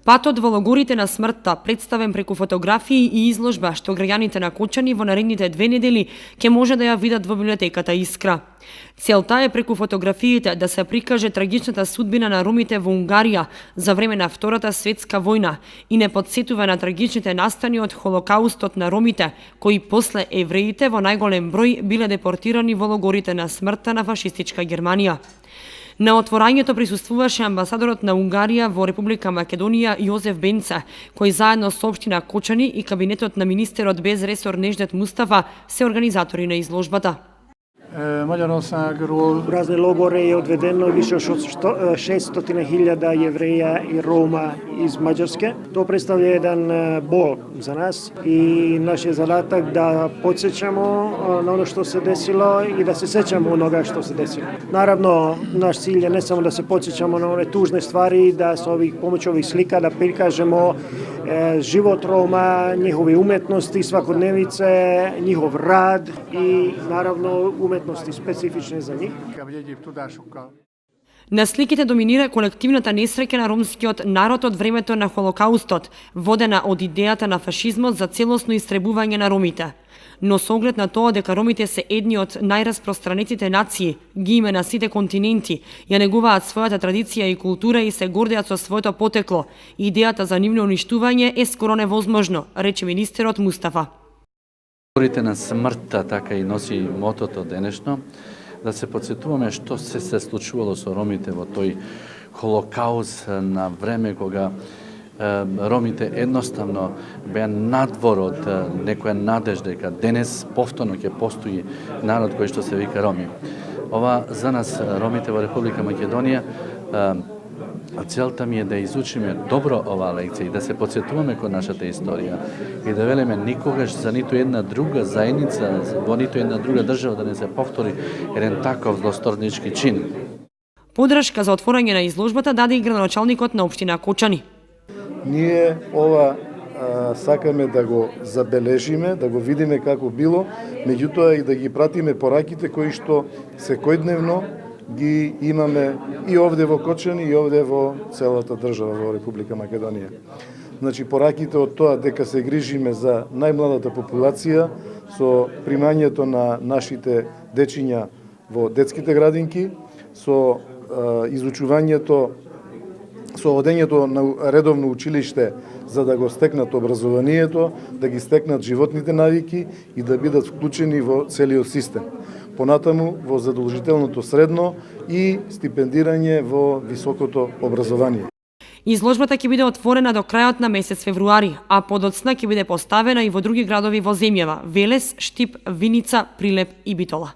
Патот во логорите на смртта, представен преку фотографии и изложба што граѓаните на Кочани во наредните 2 недели ќе може да ја видат во библиотеката Искра. Целта е преку фотографиите да се прикаже трагичната судбина на ромите во Унгарија за време на Втората светска војна и не подсетува на трагичните настани од Холокаустот на ромите, кои после евреите во најголем број биле депортирани во логорите на смртта на фашистичка Германија. На отворањето присуствуваше амбасадорот на Унгарија во Република Македонија Јозеф Бенце, кој заедно со општина Кочани и кабинетот на министерот без ресор Неждет Мустафа се организатори на изложбата. U razne logore je odvedeno više od 600.000 jevreja i Roma iz Mađarske. To predstavlja jedan bol za nas i naš je zadatak da podsjećamo na ono što se desilo i da se sećamo onoga što se desilo. Naravno, naš cilj je ne samo da se podsjećamo na one tužne stvari, da sa pomoću ovih slika da prikažemo život Roma, njihove umetnosti, svakodnevice, njihov rad i naravno umetnosti specifične za njih. На сликите доминира колективната несреќа на ромскиот народ од времето на Холокаустот, водена од идејата на фашизмот за целосно истребување на ромите. Но со оглед на тоа дека ромите се едни од најраспространетите нации, ги има на сите континенти, ја негуваат својата традиција и култура и се гордеат со своето потекло, идејата за нивно уништување е скоро невозможно, рече министерот Мустафа. Говорите на смртта, така и носи мотото денешно, да се подсетуваме што се случувало со ромите во тој Холокауст на време кога ромите едноставно беа надвор од некоја надежда дека денес повторно ќе постои народ кој што се вика роми. Ова за нас ромите во Република Македонија целта ми е да изучиме добро оваа лекција и да се подсетуваме кон нашата историја и да велиме никогаш за ниту една друга заедница, во ниту една друга држава да не се повтори еден таков злосторнички чин. Подршка за отворање на изложбата даде и градоначалникот на општина Кочани. Ние ова сакаме да го забележиме, да го видиме како било, меѓутоа и да ги пратиме пораките кои што секојдневно ги имаме и овде во Кочани и овде во целата држава во Република Македонија. Значи пораките од тоа дека се грижиме за најмладата популација со примањето на нашите дечиња во детските градинки, со изучувањето, со одењето на редовно училиште за да го стекнат образованието, да ги стекнат животните навики и да бидат вклучени во целиот систем. Понатаму во задолжителното средно и стипендирање во високото образование. Изложбата ќе биде отворена до крајот на месец февруари, а подоцна ќе биде поставена и во други градови во земјава: Велес, Штип, Виница, Прилеп и Битола.